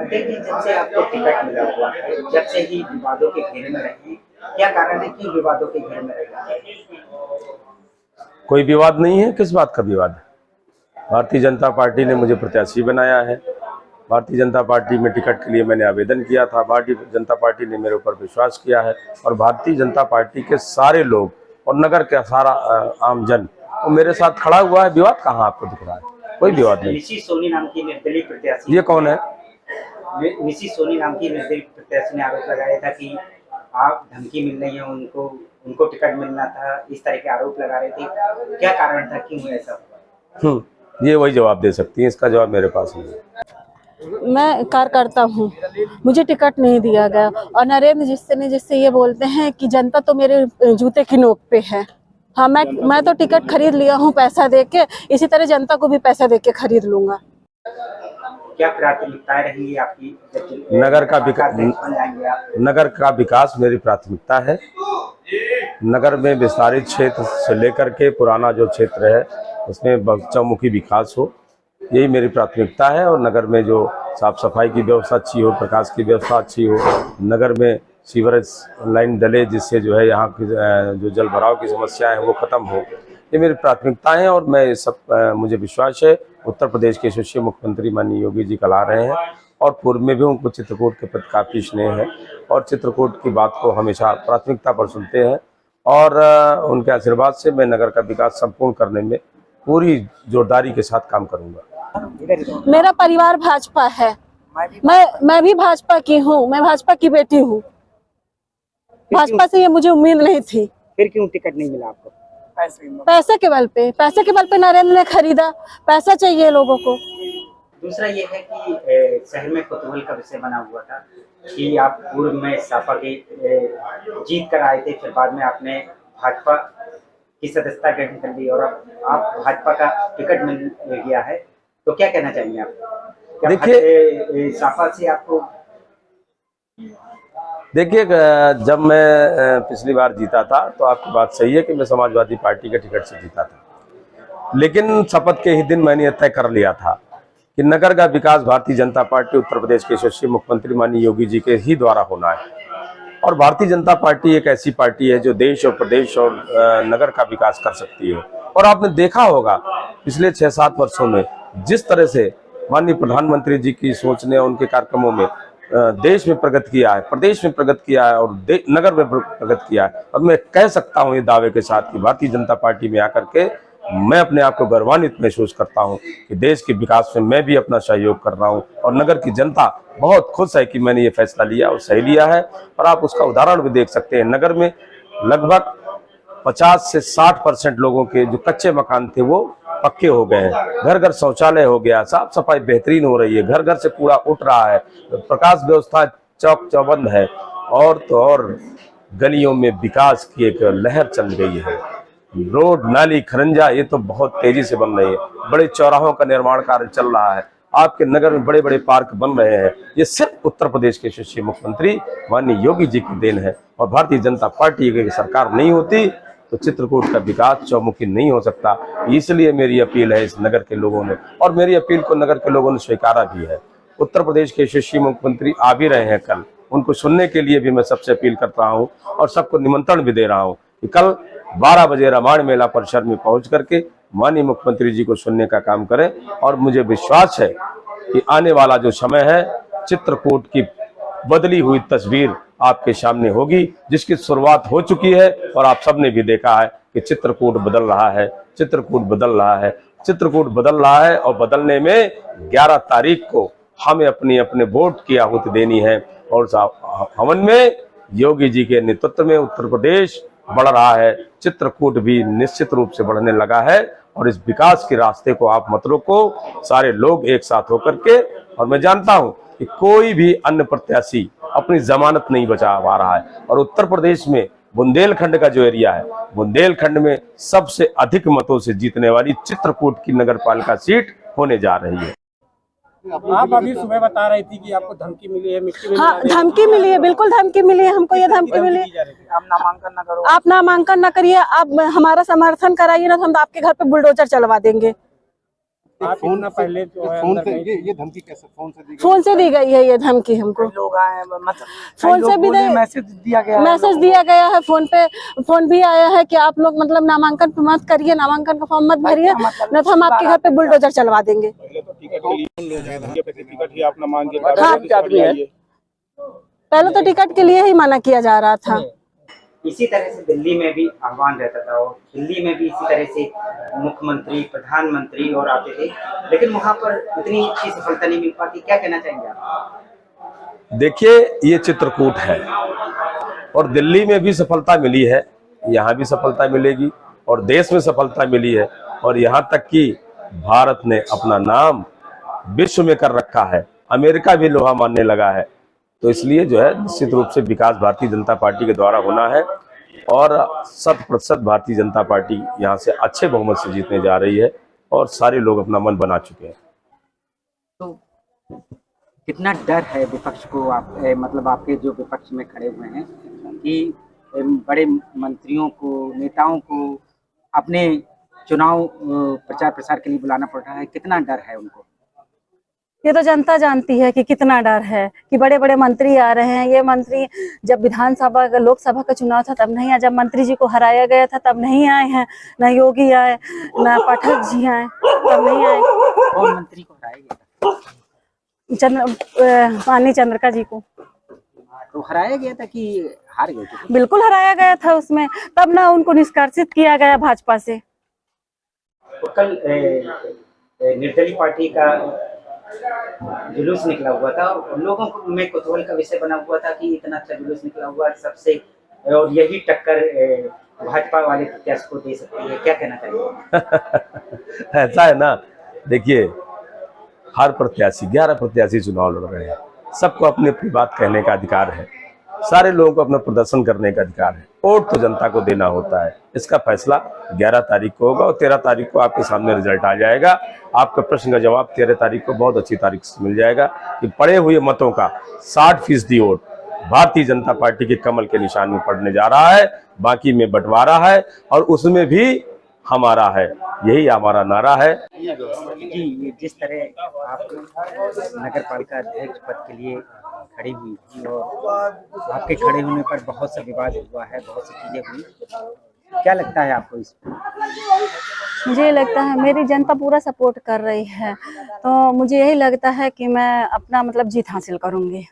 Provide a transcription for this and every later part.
देखिए, जब से आपको टिकट मिला हुआ है, जब से ही विवादों के घेरे में रहे, क्या कारण है कि विवादों के घेरे में रहे? कोई विवाद नहीं है। किस बात का विवाद है? भारतीय जनता पार्टी ने मुझे प्रत्याशी बनाया है। भारतीय जनता पार्टी में टिकट के लिए मैंने आवेदन किया था। भारतीय जनता पार्टी ने मेरे ऊपर विश्वास किया है और भारतीय जनता पार्टी के सारे लोग और नगर का सारा आमजन वो मेरे साथ खड़ा हुआ है। विवाद कहाँ आपको दिख रहा है? कोई विवाद नहीं। निशी सोनी नाम की निर्दलीय प्रत्याशी, ये कौन है? निशी सोनी नाम की निर्दलीय प्रत्याशी ने आरोप लगाया था कि आप धमकी मिल रही है उनको टिकट मिलना था, इस तरह के आरोप लगा रहे थे। क्या कारण था, क्यों ऐसा हुआ? ये वही जवाब दे सकती है, इसका जवाब मेरे पास नहीं है। मैं कार्यकर्ता हूँ, मुझे टिकट नहीं दिया गया और नरेंद्र जिससे ये बोलते हैं कि जनता तो मेरे जूते की नोक पे है। हाँ, मैं तो टिकट खरीद लिया हूँ पैसा देके, इसी तरह जनता को भी पैसा देके खरीद लूंगा। क्या प्राथमिकताएं रहेंगी आपकी? नगर का विकास मेरी प्राथमिकता है। नगर में विस्तारित क्षेत्र से लेकर के पुराना जो क्षेत्र है उसमें चौमुखी विकास हो, यही मेरी प्राथमिकता है। और नगर में जो साफ सफाई की व्यवस्था अच्छी हो, प्रकाश की व्यवस्था अच्छी हो, नगर में सीवरेज लाइन डले जिससे जो है यहाँ की जो जल भराव की समस्याएं हैं वो खत्म हो, ये मेरी प्राथमिकताएं हैं। और मैं सब मुझे विश्वास है उत्तर प्रदेश के यशस्वी मुख्यमंत्री माननीय योगी जी कल आ रहे हैं और पूर्व में भी उनको चित्रकूट के प्रति काफी स्नेह है और चित्रकूट की बात को हमेशा प्राथमिकता पर सुनते हैं। और उनके आशीर्वाद से मैं नगर का विकास संपूर्ण करने में पूरी जोरदारी के साथ काम करूंगा। मेरा परिवार भाजपा है, मैं भी भाजपा की हूँ, मैं भाजपा की बेटी हूँ। भाजपा से ये मुझे उम्मीद नहीं थी। फिर क्यों टिकट नहीं मिला आपको? पैसे के बल पे नरेंद्र ने खरीदा। पैसा चाहिए लोगों को। दूसरा ये है कि शहर में कुतूहल का विषय बना हुआ था कि आप पूर्व में सपा के जीत कर आए थे, फिर बाद में आपने भाजपा की सदस्यता ग्रहण कर ली और आप भाजपा का टिकट मिल गया है, तो क्या कहना चाहिए आप? देखिए, सपा से आपको देखिए, जब मैं पिछली बार जीता था तो आपकी बात सही है कि मैं समाजवादी पार्टी के टिकट से जीता था, लेकिन शपथ के ही दिन मैंने तय कर लिया था कि नगर का विकास भारतीय जनता पार्टी उत्तर प्रदेश के यशस्वी मुख्यमंत्री माननीय योगी जी के ही द्वारा होना है। और भारतीय जनता पार्टी एक ऐसी पार्टी है जो देश और प्रदेश और नगर का विकास कर सकती है। और आपने देखा होगा पिछले 6-7 वर्षों में जिस तरह से माननीय प्रधानमंत्री जी की सोच ने उनके कार्यक्रमों में देश में प्रगति किया है, प्रदेश में प्रगति किया है और नगर में प्रगति किया है। और मैं कह सकता हूं ये दावे के साथ कि भारतीय जनता पार्टी में आकर के मैं अपने आप को गौरवान्वित महसूस करता हूं कि देश के विकास में मैं भी अपना सहयोग कर रहा हूं और नगर की जनता बहुत खुश है कि मैंने ये फैसला लिया और सही लिया है। और आप उसका उदाहरण भी देख सकते हैं, नगर में लगभग 50 से 60% लोगों के जो कच्चे मकान थे वो पक्के हो गए हैं, घर घर शौचालय हो गया, साफ सफाई बेहतरीन हो रही है, घर घर से कूड़ा उठ रहा है, प्रकाश व्यवस्था चौक चौबंद है और तो और गलियों में विकास की एक लहर चल गई है। रोड नाली खरंजा ये तो बहुत तेजी से बन रही है, बड़े चौराहों का निर्माण कार्य चल रहा है, आपके नगर में बड़े बड़े पार्क बन रहे हैं। ये सिर्फ उत्तर प्रदेश के यशस्वी मुख्यमंत्री माननीय योगी जी की देन है। और भारतीय जनता पार्टी की सरकार नहीं होती तो चित्रकूट का विकास चौमुखी नहीं हो सकता। इसलिए मेरी अपील है इस नगर के लोगों ने, और मेरी अपील को नगर के लोगों ने स्वीकारा भी है। उत्तर प्रदेश के यशस्वी मुख्यमंत्री आ भी रहे हैं कल, उनको सुनने के लिए भी मैं सबसे अपील कर रहा हूँ और सबको निमंत्रण भी दे रहा हूँ कि कल 12 बजे रामायण मेला परिसर में पहुंच करके माननीय मुख्यमंत्री जी को सुनने का काम करें। और मुझे विश्वास है कि आने वाला जो समय है चित्रकूट की बदली हुई तस्वीर आपके सामने होगी, जिसकी शुरुआत हो चुकी है और आप सबने भी देखा है कि चित्रकूट बदल रहा है, चित्रकूट बदल रहा है, चित्रकूट बदल रहा है। और बदलने में 11 तारीख को हमें अपने वोट की आहुति देनी है। और हवन में योगी जी के नेतृत्व में उत्तर प्रदेश बढ़ रहा है, चित्रकूट भी निश्चित रूप से बढ़ने लगा है। और इस विकास के रास्ते को आप मत रोको, सारे लोग एक साथ होकर के। और मैं जानता हूं कि कोई भी अन्य प्रत्याशी अपनी जमानत नहीं बचा पा रहा है। और उत्तर प्रदेश में बुंदेलखंड का जो एरिया है, बुंदेलखंड में सबसे अधिक मतों से जीतने वाली चित्रकूट की नगर पालिका सीट होने जा रही है। आप अभी सुबह बता रही थी कि आपको धमकी मिली है, मिट्टी में हाँ, धमकी मिली है, बिल्कुल धमकी मिली है हमको, ये धमकी मिली है। आप नामांकन ना करो, आप नामांकन ना करिए, आप हमारा समर्थन कराइए ना, तो हम आपके घर पे बुलडोजर चलवा देंगे। आप इतना पहले जो है फोन से ये धमकी कैसे फोन से दी गई है ये धमकी हमको, लोग आए, मतलब फोन से भी मैसेज दिया गया, मैसेज दिया गया है, फोन पे फोन भी आया है कि आप लोग मतलब नामांकन मत करिए, नामांकन का फॉर्म मत भरिए, न तो हम आपके घर पे बुलडोजर चलवा देंगे। पहले तो टिकट के लिए ही मना किया जा रहा था। इसी तरह से दिल्ली में भी आह्वान रहता था, और दिल्ली में भी इसी तरह से मुख्यमंत्री, प्रधानमंत्री और आते थे, लेकिन वहां पर इतनी अच्छी सफलता नहीं मिल पाती। क्या कहना चाहेंगे आप? देखिए, ये चित्रकूट है और दिल्ली में भी सफलता मिली है, यहाँ भी सफलता मिलेगी और देश में सफलता मिली है, और यहाँ तक कि भारत ने अपना नाम विश्व में कर रखा है, अमेरिका भी लोहा मानने लगा है। तो इसलिए जो है निश्चित रूप से विकास भारतीय जनता पार्टी के द्वारा होना है, और 100% भारतीय जनता पार्टी यहाँ से अच्छे बहुमत से जीतने जा रही है, और सारे लोग अपना मन बना चुके हैं। तो कितना डर है विपक्ष को, आप मतलब आपके जो विपक्ष में खड़े हुए हैं, कि बड़े मंत्रियों को, नेताओं को अपने चुनाव प्रचार प्रसार के लिए बुलाना पड़ रहा है, कितना डर है उनको? ये तो जनता जानती है कि कितना डर है, कि बड़े बड़े मंत्री आ रहे हैं। ये मंत्री जब विधानसभा का, लोकसभा का चुनाव था तब नहीं आए, जब मंत्री जी को हराया गया था तब नहीं आए हैं, न योगी आए, न पाठक जी आए, तब नहीं आए। कौन मंत्री को हराया गया था? माननीय चंद्रिका जी को तो हराया गया था कि हार गए थे? बिल्कुल हराया गया था उसमें, तब ना उनको निष्कासित किया गया भाजपा से। तो कल निर्दलीय पार्टी का जुलूस निकला हुआ था, लोगों को में कुतूहल का विषय बना हुआ था कि इतना अच्छा जुलूस निकला हुआ सबसे, और यही टक्कर भाजपा वाले प्रत्याशी को दे सकती है। क्या कहना चाहिए? ऐसा है ना, देखिए, हर प्रत्याशी, 11 प्रत्याशी चुनाव लड़ रहे हैं, सबको अपनी अपनी बात कहने का अधिकार है, सारे लोगों को अपना प्रदर्शन करने का अधिकार है। वोट तो जनता को देना होता है, इसका फैसला 11 तारीख को होगा, और 13 तारीख को आपके सामने रिजल्ट आ जाएगा। आपका प्रश्न का जवाब 13 तारीख को बहुत अच्छी तारीख से मिल जाएगा कि पड़े हुए मतों का 60% वोट भारतीय जनता पार्टी के कमल के निशान में पड़ने जा रहा है, बाकी में बंटवारा है, और उसमें भी हमारा है, यही हमारा नारा है। जी, ये जिस तरह आप नगर पालिका अध्यक्ष पद के लिए खड़ी हुई थी, और आपके खड़े होने पर बहुत सा विवाद हुआ है, बहुत सी चीजें हुई, क्या लगता है आपको इस पर? मुझे ये लगता है मेरी जनता पूरा सपोर्ट कर रही है, तो मुझे यही लगता है कि मैं अपना मतलब जीत हासिल करूंगी।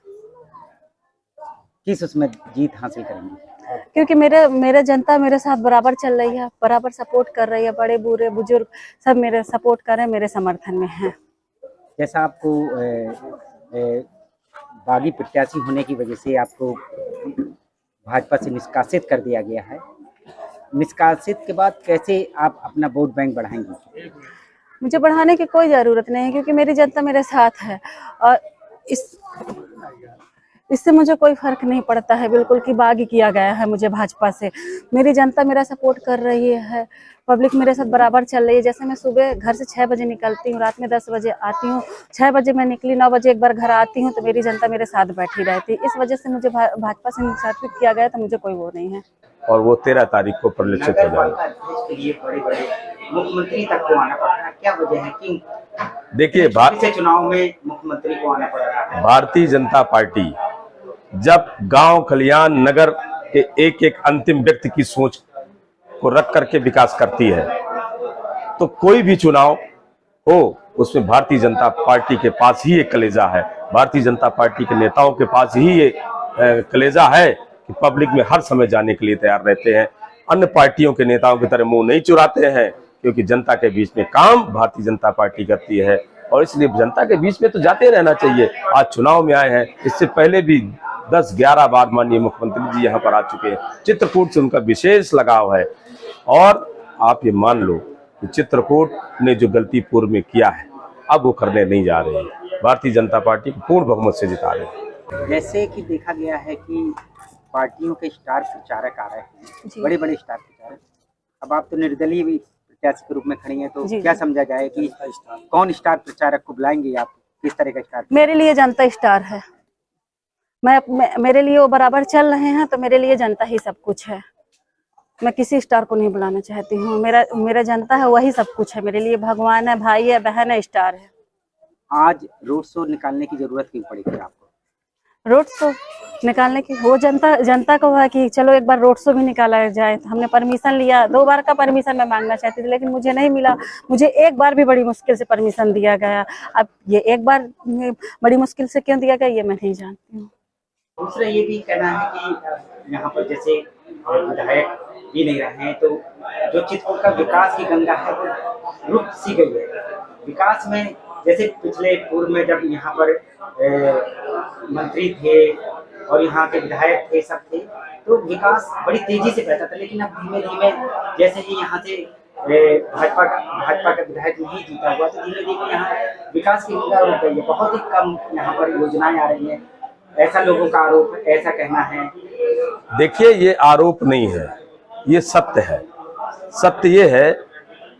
किस उसमें जीत हासिल करेंगे? क्योंकि मेरे जनता मेरे साथ बराबर चल रही है, बराबर सपोर्ट कर रही है, बड़े बूढ़े बुजुर्ग सब मेरे सपोर्ट कर रहे हैं, मेरे समर्थन में हैं। जैसा आपको बागी प्रत्याशी होने की वजह से आपको भाजपा से निष्कासित कर दिया गया है, निष्कासित के बाद कैसे आप अपना वोट बैंक बढ़ाएंगे? मुझे बढ़ाने की कोई ज़रूरत नहीं है, क्योंकि मेरी जनता मेरे साथ है, और इससे मुझे कोई फर्क नहीं पड़ता है बिल्कुल कि बागी किया गया है मुझे भाजपा से। मेरी जनता मेरा सपोर्ट कर रही है, पब्लिक मेरे साथ बराबर चल रही है। जैसे मैं सुबह घर से 6 बजे निकलती हूँ, रात में 10 बजे आती हूँ, 6 बजे मैं निकली, 9 बजे एक बार घर आती हूँ, तो मेरी जनता मेरे साथ बैठी रहती है। इस वजह से मुझे भाजपा से निष्कासित किया गया, तो मुझे कोई वो नहीं है, और वो 13 तारीख को परिलक्षित हो जाएगा। अध्यक्ष के लिए बड़े-बड़े मुख्यमंत्री तक को आना पड़ रहा है, क्या वजह है कि देखिए, से चुनाव में मुख्यमंत्री को आना पड़ रहा है? भारतीय जनता पार्टी जब गांव, खलियान, नगर के एक एक अंतिम व्यक्ति की सोच को रख करके विकास करती है, तो कोई भी चुनाव हो उसमें भारतीय जनता पार्टी के पास ही एक कलेजा है, भारतीय जनता पार्टी के नेताओं के पास ही ये कलेजा है कि पब्लिक में हर समय जाने के लिए तैयार रहते हैं। अन्य पार्टियों के नेताओं की तरह मुंह नहीं चुराते हैं, क्योंकि जनता के बीच में काम भारतीय जनता पार्टी करती है, और इसलिए जनता के बीच में तो जाते रहना चाहिए। आज चुनाव में आए हैं, इससे पहले भी 10-11 बार माननीय मुख्यमंत्री जी यहाँ पर आ चुके हैं। चित्रकूट से उनका विशेष लगाव है, और आप ये मान लो कि चित्रकूट ने जो गलती पूर्व में किया है, अब वो करने नहीं जा रहे हैं। भारतीय जनता पार्टी को पूर्ण बहुमत से जिता रहे हैं। जैसे कि देखा गया है कि पार्टियों के स्टार प्रचारक आ रहे हैं, बड़े बड़े स्टार प्रचारक, अब आप तो निर्दलीय प्रत्याशी के रूप में खड़ी हैं, तो क्या समझा जाए कि कौन स्टार प्रचारक को बुलाएंगे आप किस तरह का स्टार? मेरे लिए जनता स्टार है। मेरे लिए वो बराबर चल रहे हैं, तो मेरे लिए जनता ही सब कुछ है। मैं किसी स्टार को नहीं बुलाना चाहती हूँ। मेरा जनता है, वही सब कुछ है मेरे लिए। भगवान है, भाई है, बहन है, स्टार है। आज रोड शो निकालने की जरूरत क्यों पड़ी थी आपको? रोड शो निकालने की वो जनता को है कि चलो एक बार रोड शो भी निकाला जाए। तो हमने परमिशन लिया, 2 बार का परमिशन मैं मांगना चाहती थी, लेकिन मुझे नहीं मिला। मुझे एक बार भी बड़ी मुश्किल से परमिशन दिया गया। अब ये एक बार बड़ी मुश्किल से क्यों दिया गया, ये मैं नहीं जानती हूँ। दूसरा ये भी कहना है कि यहाँ पर जैसे विधायक भी नहीं रहे हैं, तो जो चित्रकूट का विकास की गंगा है वो रुक सी गई है। विकास में जैसे पिछले पूर्व में जब यहाँ पर मंत्री थे और यहाँ के विधायक थे, सब थे, तो विकास बड़ी तेजी से बहता था। लेकिन अब धीमे धीमे जैसे ही यहाँ से भाजपा का विधायक नहीं जीता हुआ, तो धीमे धीमे यहाँ विकास की गंगा रुक गई है। बहुत ही कम यहाँ पर योजनाएं आ रही हैं, ऐसा लोगों का आरोप, ऐसा कहना है। देखिए, ये आरोप नहीं है, ये सत्य है। सत्य ये है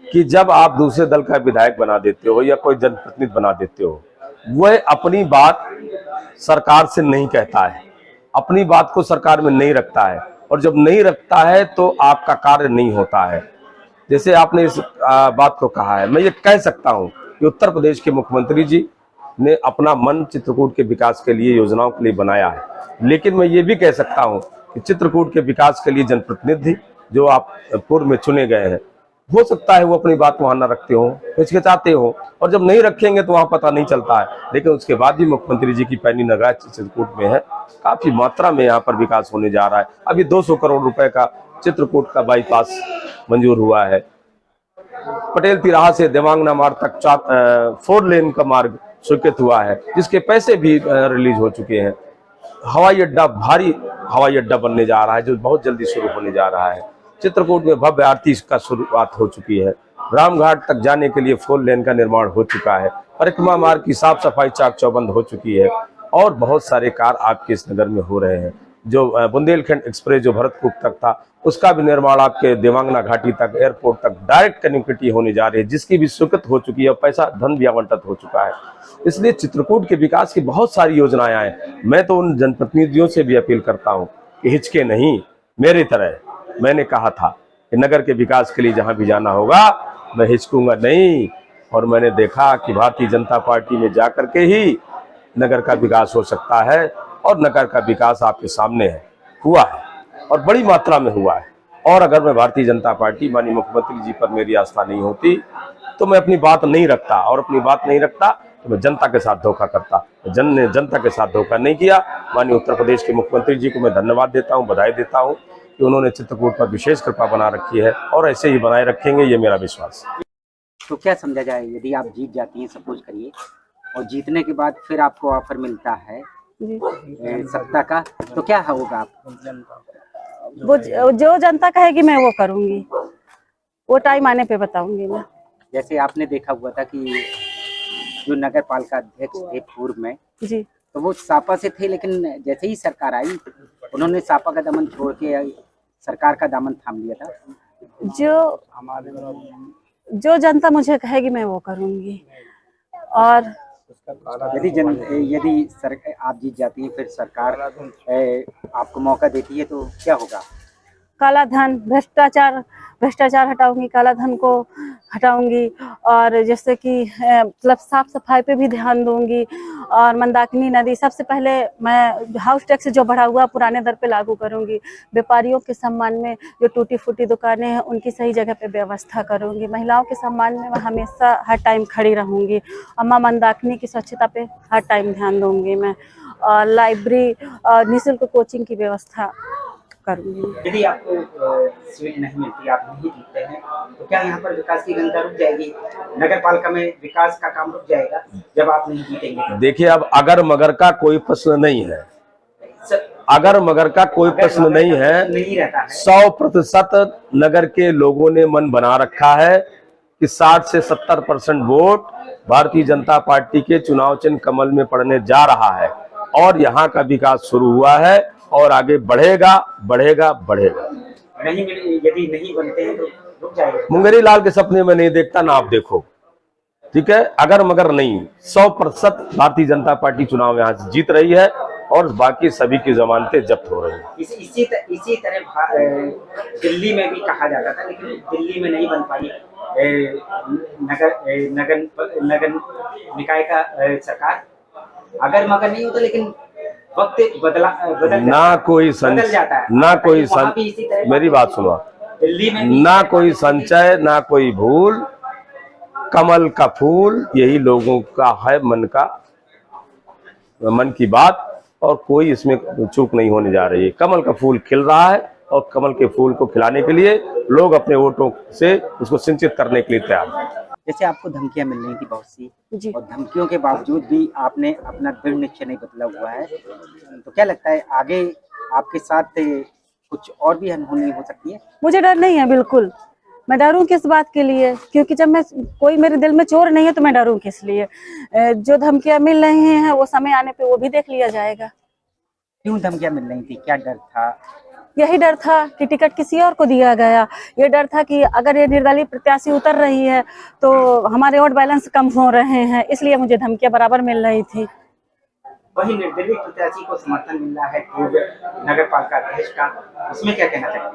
कि जब आप दूसरे दल का विधायक बना देते हो या कोई जनप्रतिनिधि बना देते हो, वह अपनी बात सरकार से नहीं कहता है, अपनी बात को सरकार में नहीं रखता है, और जब नहीं रखता है तो आपका कार्य नहीं होता है। जैसे आपने इस बात को कहा है, मैं ये कह सकता हूँ कि उत्तर प्रदेश के मुख्यमंत्री जी ने अपना मन चित्रकूट के विकास के लिए, योजनाओं के लिए बनाया है। लेकिन मैं ये भी कह सकता हूँ कि चित्रकूट के विकास के लिए जनप्रतिनिधि जो आप पूर्व में चुने गए हैं, हो सकता है वो अपनी बात वहां न रखते हो, हिचकिचाते हो, और जब नहीं रखेंगे तो वहां पता नहीं चलता है। लेकिन उसके बाद भी मुख्यमंत्री जी की पैनी नगाह चित्रकूट में है, काफी मात्रा में यहाँ पर विकास होने जा रहा है। अभी 200 करोड़ रुपए का चित्रकूट का बाईपास मंजूर हुआ है। पटेल तिराहा से देवांगना मार्ग तक 4 लेन का मार्ग स्वीकृत हुआ है, जिसके पैसे भी रिलीज हो चुके हैं। हवाई अड्डा, भारी हवाई अड्डा बनने जा रहा है, जो बहुत जल्दी शुरू होने जा रहा है। चित्रकूट में भव्य आरती का शुरुआत हो चुकी है। रामघाट तक जाने के लिए 4 लेन का निर्माण हो चुका है। परिक्रमा मार्ग की साफ सफाई चाक चौबंद हो चुकी है, और बहुत सारे कार्य आपके इस नगर में हो रहे हैं। जो बुंदेलखंड एक्सप्रेस जो भरतपुर तक था, उसका भी निर्माण आपके देवांगना घाटी तक, एयरपोर्ट तक डायरेक्ट कनेक्टिविटी होने जा रही है, जिसकी भी स्वीकृत हो चुकी है, पैसा धन भी आवंटित हो चुका है। इसलिए चित्रकूट के विकास की बहुत सारी योजनाएं आए। मैं तो उन जनप्रतिनिधियों से भी अपील करता हूं कि हिचके नहीं, मेरी तरह। मैंने कहा था कि नगर के विकास के लिए जहां भी जाना होगा मैं हिचकूंगा नहीं, और मैंने देखा कि भारतीय जनता पार्टी में जाकर के ही नगर का विकास हो सकता है, और नगर का विकास आपके सामने है, हुआ है, और बड़ी मात्रा में हुआ है। और अगर मैं भारतीय जनता पार्टी, माननीय मुख्यमंत्री जी पर मेरी आस्था नहीं होती, तो मैं अपनी बात नहीं रखता, और अपनी बात नहीं रखता तो मैं जनता के साथ धोखा करता। जन ने जनता के साथ धोखा नहीं किया। माननीय उत्तर प्रदेश के मुख्यमंत्री जी को मैं धन्यवाद देता हूं, बधाई देता हूं कि उन्होंने चित्रकूट पर विशेष कृपा बना रखी है, और ऐसे ही बनाए रखेंगे, ये मेरा विश्वास है। तो क्या समझा जाए, यदि आप जीत जाती हैं, सपोज करिए, और जीतने के बाद फिर आपको ऑफर मिलता है सत्ता का, तो क्या होगा? आप वो जो जनता कहेगी मैं वो करूंगी, वो टाइम आने पे बताऊंगी मैं। जैसे आपने देखा हुआ था कि जो नगर पालिका अध्यक्ष थे पूर्व में जी, तो वो सापा से थे, लेकिन जैसे ही सरकार आई उन्होंने सापा का दामन छोड़ के सरकार का दामन थाम लिया था। जो जनता मुझे कहेगी मैं वो करूंगी। और यदि आप जीत जाती हैं, फिर सरकार आपको मौका देती है, तो क्या होगा? काला धन, भ्रष्टाचार हटाऊंगी, काला धन को हटाऊंगी, और जैसे कि मतलब साफ सफाई पे भी ध्यान दूंगी। और मंदाकिनी नदी, सबसे पहले मैं हाउस टैक्स जो बढ़ा हुआ पुराने दर पे लागू करूंगी। व्यापारियों के सम्मान में जो टूटी फूटी दुकानें हैं, उनकी सही जगह पे व्यवस्था करूंगी। महिलाओं के सम्मान में मैं हमेशा हर टाइम खड़ी रहूंगी। और मां मंदाकिनी की स्वच्छता पे हर टाइम ध्यान दूंगी मैं। और लाइब्रेरी और निःशुल्क कोचिंग की व्यवस्था करूंगी। यदि आपको सीट नहीं मिलती, आप नहीं जीतते हैं, तो क्या यहाँ पर विकास की गंगा रुक जाएगी? नगर पालिका में विकास का काम रुक जाएगा जब आप नहीं जीतेंगे? देखिए, अब अगर मगर का कोई प्रश्न नहीं है, अगर मगर का कोई प्रश्न नहीं है, 100% नगर के लोगों ने मन बना रखा है कि 60 से 70% वोट भारतीय जनता पार्टी के चुनाव चिन्ह कमल में पड़ने जा रहा है, और यहाँ का विकास शुरू हुआ है और आगे बढ़ेगा, बढ़ेगा, बढ़ेगा। यदि नहीं बनते हैं तो रुक जाएगा। मुंगेरी लाल के सपने में नहीं देखता ना, आप देखो। ठीक है, अगर मगर नहीं, 100% भारतीय जनता पार्टी चुनाव में आज जीत रही है और बाकी सभी की जमानतें जब्त हो रही है। इसी तरह दिल्ली में भी कहा जाता था, लेकिन दिल्ली में नहीं बन पाई नगर निकाय का सरकार। अगर मगर नहीं होता, लेकिन वक्त ना कोई बदल जाता है। ना कोई वहाँ भी इसी तरह मेरी बात सुनो, दिल्ली में भी ना कोई संचय, ना कोई भूल, कमल का फूल यही लोगों का है, मन की बात, और कोई इसमें चूक नहीं होने जा रही है। कमल का फूल खिल रहा है और कमल के फूल को खिलाने के लिए लोग अपने वोटों से उसको सिंचित करने के लिए तैयार हैं। जैसे आपको धमकियां मिल रही थी बहुत सी, जी। और धमकियों के बावजूद भी आपने अपना दृढ़ निश्चय नहीं बदला हुआ है, तो क्या लगता है आगे आपके साथ कुछ और भी अनहोनी हो सकती है? मुझे डर नहीं है, बिल्कुल। मैं डरूं किस बात के लिए? क्योंकि जब मैं, कोई मेरे दिल में चोर नहीं है तो मैं डरूं किस लिए? जो धमकियां मिल रही हैं वो समय आने पे वो भी देख लिया जाएगा। क्यों धमकियां मिल रही थी? क्या डर था? यही डर था कि टिकट किसी और को दिया गया। ये डर था कि अगर ये निर्दलीय प्रत्याशी उतर रही है तो हमारे वोट बैलेंस कम हो रहे हैं, इसलिए मुझे धमकियां बराबर मिल रही थी। वही निर्दलीय प्रत्याशी को समर्थन मिल रहा है पूर्व नगर पालिका अध्यक्ष का, उसमें क्या कहना चाहिए?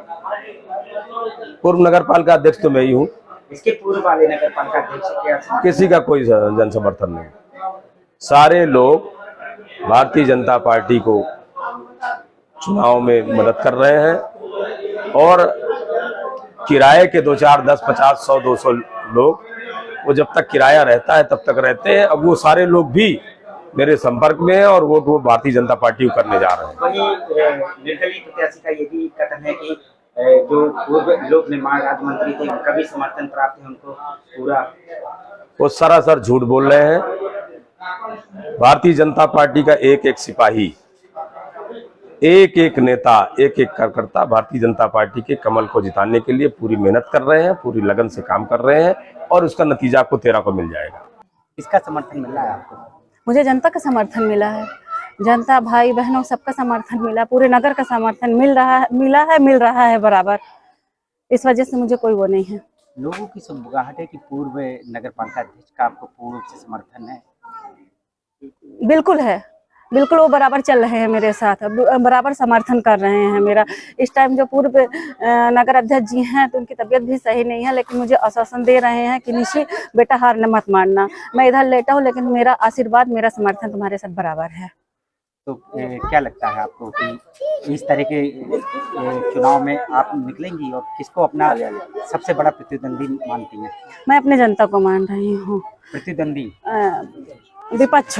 पूर्व नगर पालिका अध्यक्ष तो मैं ही हूँ, इसके पूर्व वाले नगर पालिका अध्यक्ष के किसी का कोई जन समर्थन नहीं। सारे लोग भारतीय जनता पार्टी को चुनाव में मदद कर रहे हैं, और किराए के 2 4 10 50 100 200 लोग, वो जब तक किराया रहता है तब तक रहते हैं। अब वो सारे लोग भी मेरे संपर्क में है और वो भारतीय जनता पार्टी को करने जा रहे हैं। वही निर्दलीय प्रत्याशी का ये भी कथन है कि जो पूर्व लोक निर्माण राज्य मंत्री थे उनका भी समर्थन प्राप्त है उनको पूरा। वो सरासर झूठ बोल रहे हैं। भारतीय जनता पार्टी का एक एक सिपाही, एक एक नेता, एक एक कार्यकर्ता भारतीय जनता पार्टी के कमल को जिताने के लिए पूरी मेहनत कर रहे हैं, पूरी लगन से काम कर रहे हैं, और उसका नतीजा आपको 13 को मिल जाएगा। किसका समर्थन मिल रहा है आपको? मुझे जनता का समर्थन मिला है, जनता भाई बहनों सबका समर्थन मिला, पूरे नगर का समर्थन मिल रहा है बराबर। इस वजह से मुझे कोई वो नहीं है। लोगों की सुगबुगाहट है कि पूर्व नगर पालिका अध्यक्ष का आपको पूर्ण रूप से समर्थन है। बिल्कुल है, बिल्कुल, वो बराबर चल रहे हैं मेरे साथ, बराबर समर्थन कर रहे हैं मेरा। इस टाइम जो पूर्व नगर अध्यक्ष जी हैं तो उनकी तबीयत भी सही नहीं है, लेकिन मुझे आश्वासन दे रहे हैं कि निशी बेटा हार न मत मानना, मैं इधर लेटा हूँ लेकिन मेरा आशीर्वाद, मेरा समर्थन तुम्हारे साथ बराबर है। तो क्या लगता है आपको कि इस तरह के चुनाव में आप निकलेंगी और किसको अपना सबसे बड़ा प्रतिद्वंदी मानती हैं? मैं अपनी जनता को मान रही हूँ, प्रतिद्वंदी विपक्ष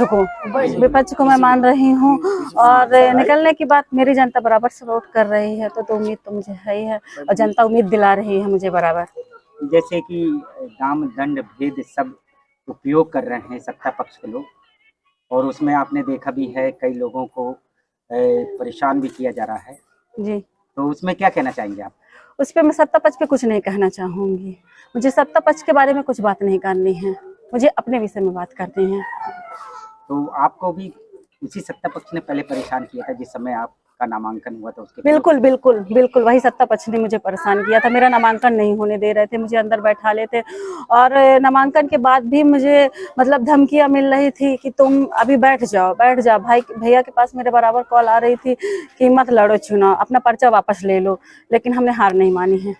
को मैं मान रही हूँ, और निकलने की बात मेरी जनता बराबर सपोर्ट कर रही है, तो उम्मीद तो मुझे है ही है, और जनता उम्मीद दिला रही है मुझे बराबर। जैसे कि दाम दंड भेद सब उपयोग कर रहे हैं सत्ता पक्ष के लोग, और उसमें आपने देखा भी है कई लोगों को परेशान भी किया जा रहा है जी, तो उसमें क्या कहना चाहेंगे आप? उस पर मैं सत्ता पक्ष पे कुछ नहीं कहना चाहूँगी। मुझे सत्ता पक्ष के बारे में कुछ बात नहीं करनी है, मुझे अपने विषय में बात करनी है। तो आपको भी उसी सत्ता पक्ष ने पहले परेशान किया था जिस समय आपका नामांकन हुआ था उसके? बिल्कुल वही सत्ता पक्ष ने मुझे परेशान किया था। मेरा नामांकन नहीं होने दे रहे थे, मुझे अंदर बैठा लेते, और नामांकन के बाद भी मुझे मतलब धमकियां मिल रही थी कि तुम अभी बैठ जाओ। भैया के पास मेरे बराबर कॉल आ रही थी कि मत लड़ो चुनाव, अपना पर्चा वापस ले लो, लेकिन हमने हार नहीं मानी है।